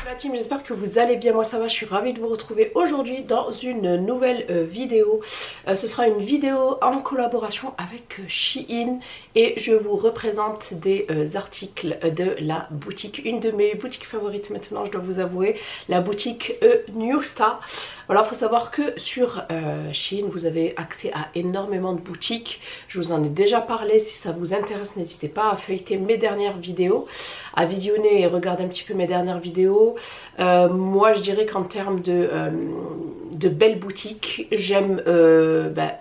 la team, j'espère que vous allez bien, moi ça va, je suis ravie de vous retrouver aujourd'hui dans une nouvelle vidéo. Ce sera une vidéo en collaboration avec Shein et je vous représente des articles de la boutique, une de mes boutiques favorites maintenant, je dois vous avouer, la boutique New Star. Voilà, il faut savoir que sur Shein vous avez accès à énormément de boutiques, je vous en ai déjà parlé, si ça vous intéresse n'hésitez pas à feuilleter mes dernières vidéos, à visionner et regarder un petit peu mes dernières vidéos. Moi je dirais qu'en termes de belles boutiques, j'aime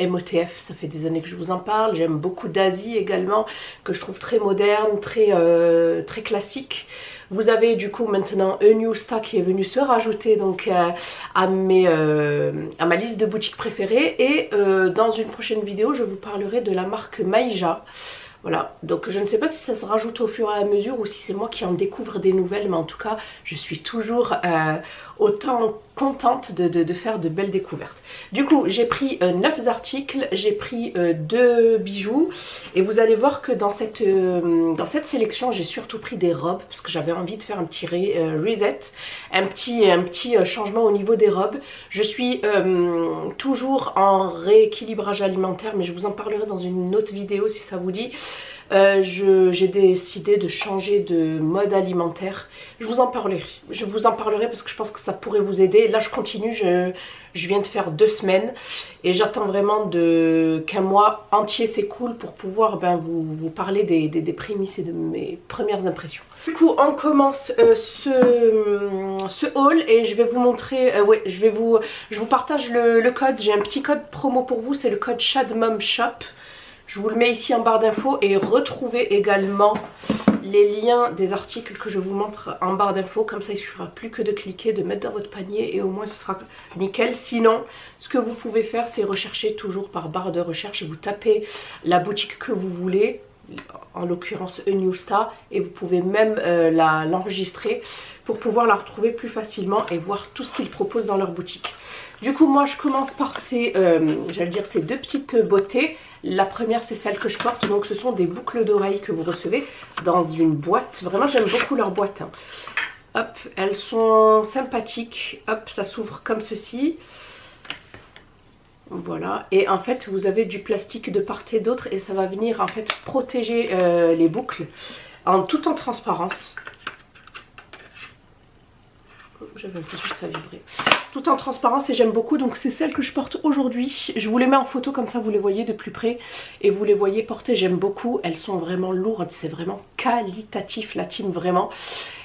MOTF, ça fait des années que je vous en parle, j'aime beaucoup d'Asie également, que je trouve très moderne, très classique. Vous avez du coup maintenant A New Star qui est venu se rajouter donc à ma liste de boutiques préférées et dans une prochaine vidéo je vous parlerai de la marque Maïja. Voilà, donc je ne sais pas si ça se rajoute au fur et à mesure ou si c'est moi qui en découvre des nouvelles, mais en tout cas je suis toujours autant contente de faire de belles découvertes. Du coup j'ai pris 9 articles, j'ai pris 2 bijoux et vous allez voir que dans cette sélection j'ai surtout pris des robes parce que j'avais envie de faire un petit reset, un petit changement au niveau des robes. Je suis toujours en rééquilibrage alimentaire mais je vous en parlerai dans une autre vidéo si ça vous dit. J'ai décidé de changer de mode alimentaire. Je vous en parlerai parce que je pense que ça pourrait vous aider. Là je continue, je viens de faire 2 semaines et j'attends vraiment qu'un mois entier s'écoule pour pouvoir vous parler des prémices et de mes premières impressions. Du coup on commence ce haul et je vais vous montrer, je vous partage le code. J'ai un petit code promo pour vous, c'est le code SHADMOMSHOP. Je vous le mets ici en barre d'infos et retrouvez également les liens des articles que je vous montre en barre d'infos. Comme ça il ne suffira plus que de cliquer, de mettre dans votre panier et au moins ce sera nickel. Sinon ce que vous pouvez faire c'est rechercher toujours par barre de recherche. Vous tapez la boutique que vous voulez, en l'occurrence A New Star, et vous pouvez même l'enregistrer pour pouvoir la retrouver plus facilement et voir tout ce qu'ils proposent dans leur boutique. Du coup moi je commence par ces 2 petites beautés. La première c'est celle que je porte, donc ce sont des boucles d'oreilles que vous recevez dans une boîte. Vraiment j'aime beaucoup leur boîte, hein. Hop, elles sont sympathiques, hop ça s'ouvre comme ceci. Voilà, et en fait vous avez du plastique de part et d'autre et ça va venir en fait protéger les boucles tout en transparence. J'avais l'impression que ça vibrait. Tout en transparence et j'aime beaucoup, donc c'est celle que je porte aujourd'hui. Je vous les mets en photo comme ça vous les voyez de plus près et vous les voyez porter, j'aime beaucoup. Elles sont vraiment lourdes, c'est vraiment qualitatif la team vraiment.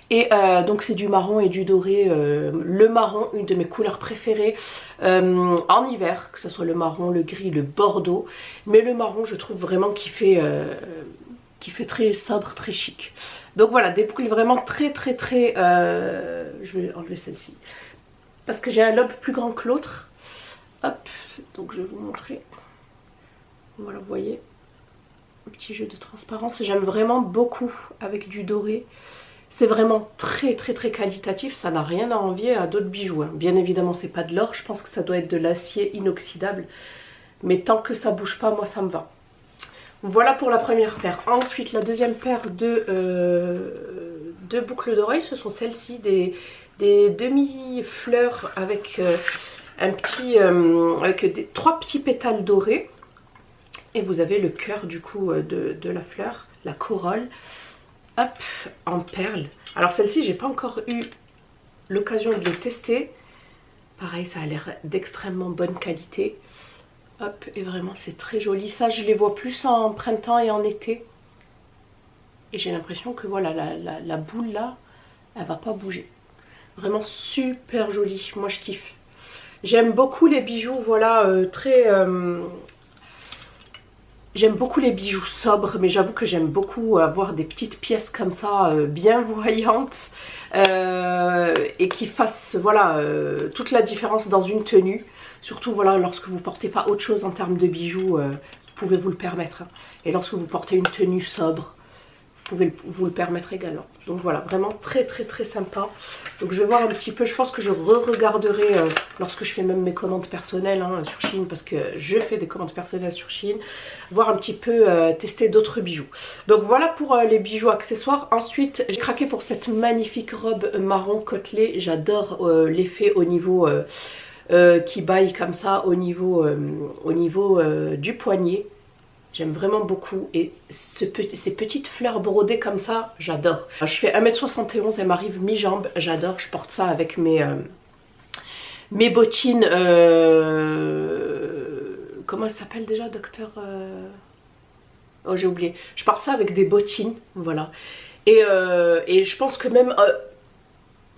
Et donc c'est du marron et du doré, le marron, une de mes couleurs préférées en hiver, que ce soit le marron, le gris, le bordeaux. Mais le marron je trouve vraiment qu'il fait très sobre, très chic. Donc voilà, des boucles vraiment très je vais enlever celle-ci parce que j'ai un lobe plus grand que l'autre. Hop, donc je vais vous montrer. Voilà, vous voyez, un petit jeu de transparence. J'aime vraiment beaucoup avec du doré. C'est vraiment très qualitatif, ça n'a rien à envier à d'autres bijoux, hein. Bien évidemment c'est pas de l'or, je pense que ça doit être de l'acier inoxydable, mais tant que ça bouge pas, moi ça me va. Voilà pour la première paire. Ensuite la deuxième paire de boucles d'oreilles, ce sont celles-ci, des demi-fleurs avec avec 3 petits pétales dorés. Et vous avez le cœur du coup de la fleur, la corolle. Hop, en perles. Alors celle-ci j'ai pas encore eu l'occasion de les tester. Pareil, ça a l'air d'extrêmement bonne qualité. Hop, et vraiment c'est très joli. Ça je les vois plus en printemps et en été. Et j'ai l'impression que voilà, la boule là, elle va pas bouger. Vraiment super jolie, moi je kiffe. J'aime beaucoup les bijoux, voilà, j'aime beaucoup les bijoux sobres, mais j'avoue que j'aime beaucoup avoir des petites pièces comme ça, bien voyantes, et qui fassent voilà, toute la différence dans une tenue. Surtout voilà, lorsque vous ne portez pas autre chose en termes de bijoux, vous pouvez vous le permettre, hein. Et lorsque vous portez une tenue sobre, vous pouvez vous le permettre également. Donc voilà, vraiment très très très sympa. Donc je vais voir un petit peu, je pense que je re-regarderai lorsque je fais même mes commandes personnelles hein, sur Shein, parce que je fais des commandes personnelles sur Shein, voir un petit peu, tester d'autres bijoux. Donc voilà pour les bijoux accessoires. Ensuite, j'ai craqué pour cette magnifique robe marron côtelée. J'adore l'effet au niveau qui baille comme ça, au niveau du poignet. J'aime vraiment beaucoup et ces petites fleurs brodées comme ça, j'adore. Je fais 1m71, elle m'arrive mi-jambe, j'adore. Je porte ça avec mes bottines, comment ça s'appelle déjà, docteur oh j'ai oublié. Je porte ça avec des bottines, voilà. Et je pense que même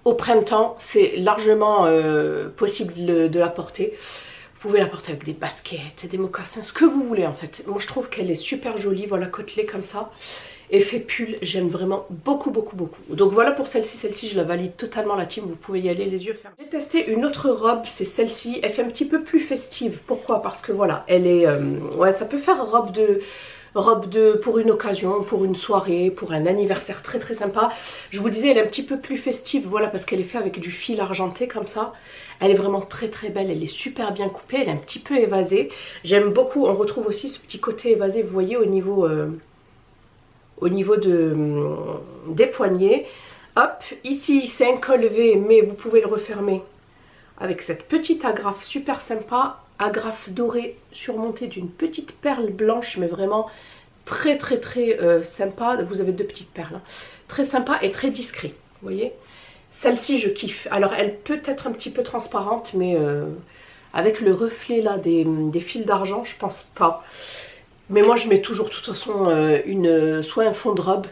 au printemps, c'est largement possible de la porter. Vous pouvez la porter avec des baskets, des mocassins, ce que vous voulez en fait. Moi je trouve qu'elle est super jolie, voilà, côtelée comme ça. Effet pull, j'aime vraiment beaucoup beaucoup beaucoup. Donc voilà pour celle-ci, je la valide totalement la team, vous pouvez y aller les yeux fermés. J'ai testé une autre robe, c'est celle-ci, elle fait un petit peu plus festive. Pourquoi? Parce que voilà, elle est, ouais, ça peut faire robe pour une occasion, pour une soirée, pour un anniversaire très très sympa. Je vous disais, elle est un petit peu plus festive, voilà, parce qu'elle est faite avec du fil argenté comme ça. Elle est vraiment très très belle, elle est super bien coupée, elle est un petit peu évasée. J'aime beaucoup, on retrouve aussi ce petit côté évasé, vous voyez, au niveau des poignets. Hop, ici c'est un col V, mais vous pouvez le refermer avec cette petite agrafe super sympa. Agrafe dorée surmontée d'une petite perle blanche, mais vraiment très très très sympa. Vous avez deux petites perles, hein. Très sympa et très discret, vous voyez. Celle-ci je kiffe. Alors elle peut être un petit peu transparente, mais avec le reflet là des fils d'argent, je pense pas. Mais moi je mets toujours de toute façon soit un fond de robe,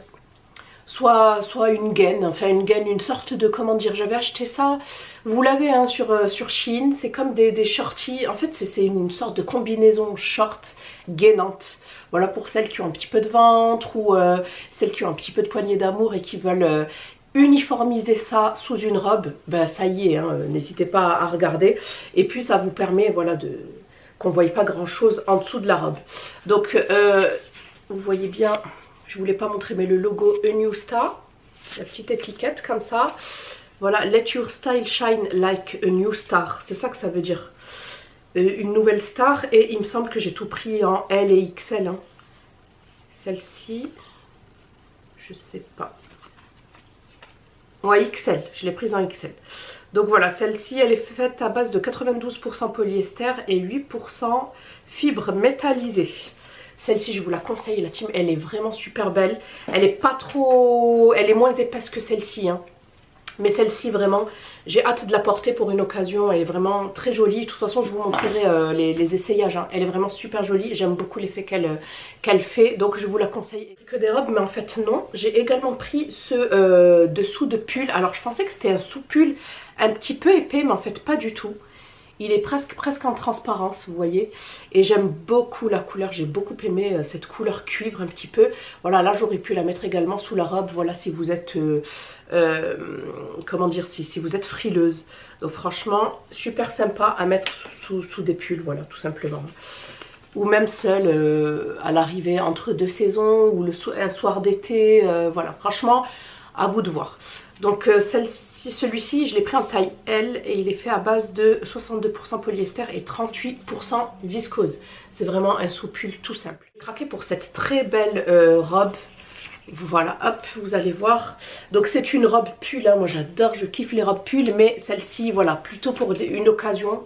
soit une gaine, enfin une gaine, une sorte de, comment dire, j'avais acheté ça, vous l'avez hein, sur Shein, c'est comme des shorties, en fait c'est une sorte de combinaison short gainante. Voilà pour celles qui ont un petit peu de ventre ou celles qui ont un petit peu de poignée d'amour et qui veulent uniformiser ça sous une robe, ben ça y est, hein, n'hésitez pas à regarder. Et puis ça vous permet, voilà, qu'on ne voie pas grand chose en dessous de la robe. Donc vous voyez bien, je voulais pas montrer, mais le logo A New Star, la petite étiquette comme ça. Voilà, let your style shine like a new star, c'est ça que ça veut dire. Une nouvelle star, et il me semble que j'ai tout pris en L et XL. Hein. Celle-ci, je sais pas. Ouais, XL, je l'ai prise en XL. Donc voilà, celle-ci, elle est faite à base de 92% polyester et 8% fibres métallisées. Celle-ci, je vous la conseille, la team, elle est vraiment super belle. Elle est pas trop... Elle est moins épaisse que celle-ci, hein. Mais celle-ci, vraiment, j'ai hâte de la porter pour une occasion. Elle est vraiment très jolie. De toute façon, je vous montrerai les essayages, hein. Elle est vraiment super jolie. J'aime beaucoup l'effet qu'elle fait. Donc, je vous la conseille. Que des robes, mais en fait, non. J'ai également pris ce dessous de pull. Alors, je pensais que c'était un sous-pull un petit peu épais, mais en fait, pas du tout. Il est presque en transparence, vous voyez. Et j'aime beaucoup la couleur. J'ai beaucoup aimé cette couleur cuivre un petit peu. Voilà, là, j'aurais pu la mettre également sous la robe. Voilà, si vous êtes... comment dire, si vous êtes frileuse. Donc franchement, super sympa à mettre sous des pulls, voilà, tout simplement. Ou même seule à l'arrivée entre deux saisons ou un soir d'été, voilà, franchement, à vous de voir. Donc celui-ci, je l'ai pris en taille L et il est fait à base de 62% polyester et 38% viscose. C'est vraiment un sous-pull tout simple. J'ai craqué pour cette très belle robe. Voilà, hop, vous allez voir. Donc c'est une robe pull, hein. Moi j'adore, je kiffe les robes pull, mais celle-ci, voilà, plutôt pour une occasion.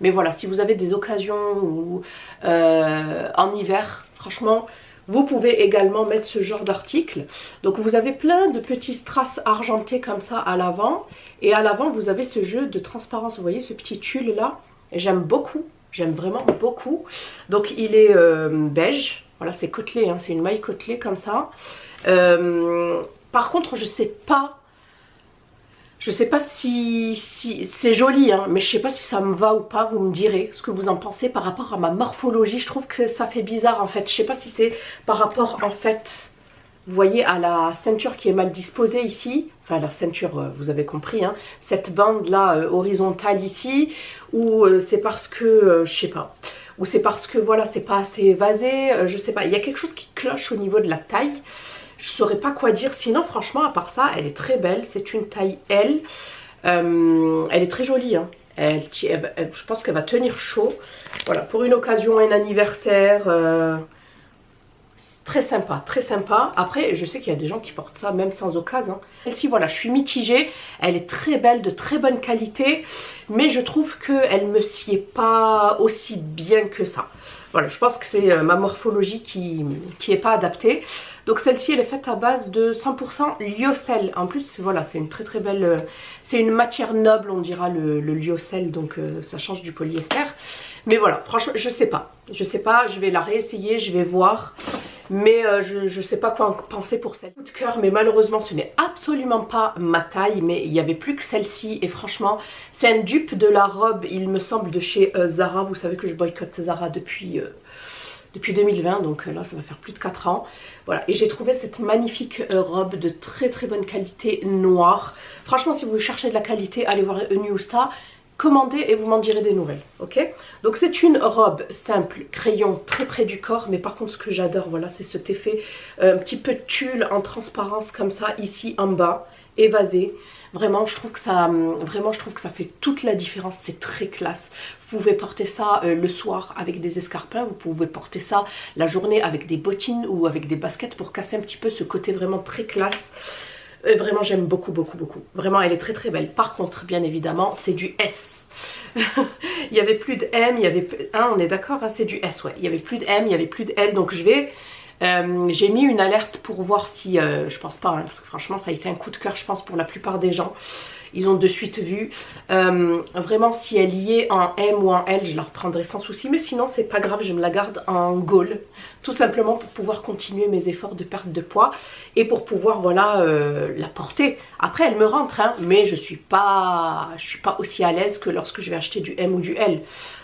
Mais voilà, si vous avez des occasions ou en hiver, franchement, vous pouvez également mettre ce genre d'article. Donc vous avez plein de petits strass argentés comme ça à l'avant. Et à l'avant, vous avez ce jeu de transparence. Vous voyez ce petit tulle là? J'aime beaucoup, j'aime vraiment beaucoup. Donc il est beige. Voilà, c'est côtelé, hein, c'est une maille côtelée comme ça. Par contre, je sais pas si c'est joli, hein, mais je sais pas si ça me va ou pas. Vous me direz ce que vous en pensez par rapport à ma morphologie. Je trouve que ça fait bizarre en fait. Je sais pas si c'est par rapport en fait, vous voyez, à la ceinture qui est mal disposée ici. Enfin la ceinture, vous avez compris, hein, cette bande là horizontale ici, ou c'est parce que, je sais pas. Ou c'est parce que voilà, c'est pas assez évasé, je sais pas. Il y a quelque chose qui cloche au niveau de la taille. je saurais pas quoi dire. Sinon franchement à part ça, elle est très belle. C'est une taille L. Elle est très jolie, hein. Je pense qu'elle va tenir chaud. Voilà, pour une occasion, un anniversaire. Très sympa, très sympa. Après, je sais qu'il y a des gens qui portent ça même sans occasion. Celle-ci, voilà, je suis mitigée. Elle est très belle, de très bonne qualité. Mais je trouve qu'elle ne me sied pas aussi bien que ça. Voilà, je pense que c'est ma morphologie qui est pas adaptée. Donc celle-ci, elle est faite à base de 100% lyocell. En plus, voilà, c'est une très très belle... c'est une matière noble, on dira, le lyocell. Donc ça change du polyester. Mais voilà, franchement, je sais pas. Je sais pas, je vais la réessayer, je vais voir. Mais je sais pas quoi en penser pour celle. Coup de cœur, mais malheureusement, ce n'est absolument pas ma taille. Mais il n'y avait plus que celle-ci. Et franchement, c'est un dupe de la robe, il me semble, de chez Zara. Vous savez que je boycotte Zara depuis 2020, donc là ça va faire plus de 4 ans. Voilà, et j'ai trouvé cette magnifique robe de très très bonne qualité noire. Franchement, si vous cherchez de la qualité, allez voir Newsta, commandez et vous m'en direz des nouvelles, ok? Donc c'est une robe simple, crayon, très près du corps, mais par contre ce que j'adore, voilà, c'est cet effet un petit peu tulle en transparence comme ça, ici en bas, évasé. Vraiment, je trouve que ça fait toute la différence. C'est très classe. Vous pouvez porter ça le soir avec des escarpins. Vous pouvez porter ça la journée avec des bottines ou avec des baskets pour casser un petit peu ce côté vraiment très classe. Vraiment, j'aime beaucoup, beaucoup, beaucoup. Vraiment, elle est très, très belle. Par contre, bien évidemment, c'est du S. Il n'y avait plus de M, il y avait... Hein, on est d'accord, hein, c'est du S, ouais. Il n'y avait plus de M, il n'y avait plus de L. Donc, je vais... j'ai mis une alerte pour voir si, je pense pas, hein, parce que franchement ça a été un coup de cœur je pense pour la plupart des gens, ils ont de suite vu, vraiment si elle y est en M ou en L je la reprendrai sans souci, mais sinon c'est pas grave, je me la garde en goal, tout simplement pour pouvoir continuer mes efforts de perte de poids et pour pouvoir voilà la porter. Après elle me rentre, hein, mais je suis pas aussi à l'aise que lorsque je vais acheter du M ou du L.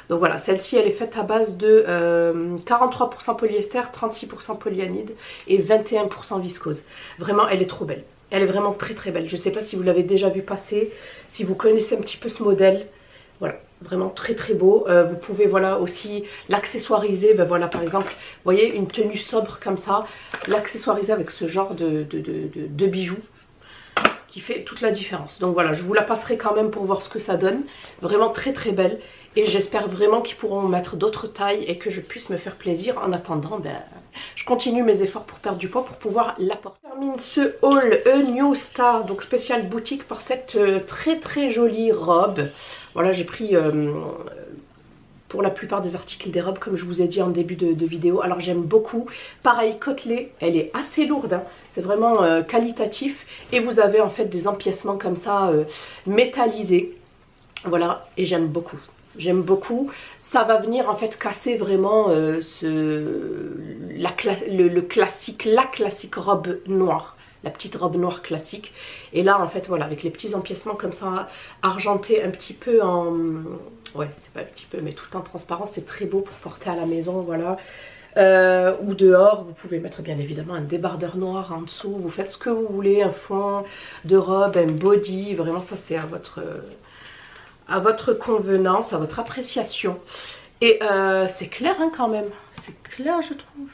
Donc voilà, celle-ci elle est faite à base de 43% polyester, 36% polyamide et 21% viscose. Vraiment, elle est trop belle. Elle est vraiment très très belle. Je ne sais pas si vous l'avez déjà vu passer, si vous connaissez un petit peu ce modèle. Voilà, vraiment très très beau. Vous pouvez voilà aussi l'accessoiriser. Ben voilà, par exemple, vous voyez une tenue sobre comme ça, l'accessoiriser avec ce genre de bijoux qui fait toute la différence. Donc voilà, je vous la passerai quand même pour voir ce que ça donne. Vraiment très très belle. Et j'espère vraiment qu'ils pourront mettre d'autres tailles et que je puisse me faire plaisir. En attendant, ben, je continue mes efforts pour perdre du poids pour pouvoir l'apporter. Je termine ce haul Newsta, donc spécial boutique, par cette très très jolie robe. Voilà, j'ai pris... pour la plupart des articles des robes, comme je vous ai dit en début de vidéo. Alors j'aime beaucoup. Pareil, côtelée, elle est assez lourde, hein. C'est vraiment qualitatif. Et vous avez en fait des empiècements comme ça, métallisés. Voilà, et j'aime beaucoup. J'aime beaucoup. Ça va venir en fait casser vraiment la classique robe noire. La petite robe noire classique. Et là en fait voilà, avec les petits empiècements comme ça, argentés un petit peu en... Ouais, c'est pas un petit peu, mais tout en transparence, c'est très beau pour porter à la maison, voilà. Ou dehors, vous pouvez mettre bien évidemment un débardeur noir en dessous. Vous faites ce que vous voulez, un fond de robe, un body. Vraiment ça c'est à votre convenance, à votre appréciation. Et c'est clair hein, quand même. C'est clair je trouve.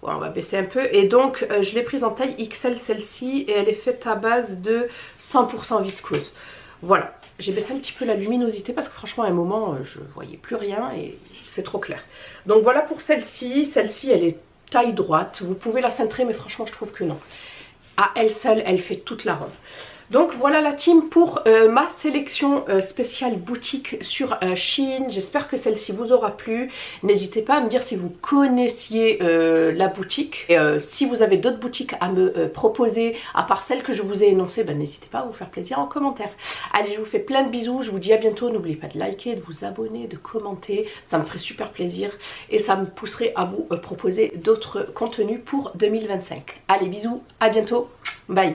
Bon, on va baisser un peu. Et donc, je l'ai prise en taille XL celle-ci. Et elle est faite à base de 100% viscose. Voilà. J'ai baissé un petit peu la luminosité parce que franchement, à un moment, je voyais plus rien. Et c'est trop clair. Donc voilà pour celle-ci. Celle-ci, elle est taille droite. Vous pouvez la cintrer, mais franchement, je trouve que non. À elle seule, elle fait toute la robe. Donc voilà la team pour ma sélection spéciale boutique sur Shein. J'espère que celle-ci vous aura plu. N'hésitez pas à me dire si vous connaissiez la boutique. Et si vous avez d'autres boutiques à me proposer, à part celles que je vous ai énoncées, ben, n'hésitez pas à vous faire plaisir en commentaire. Allez, je vous fais plein de bisous. Je vous dis à bientôt. N'oubliez pas de liker, de vous abonner, de commenter. Ça me ferait super plaisir. Et ça me pousserait à vous proposer d'autres contenus pour 2025. Allez, bisous. À bientôt. Bye.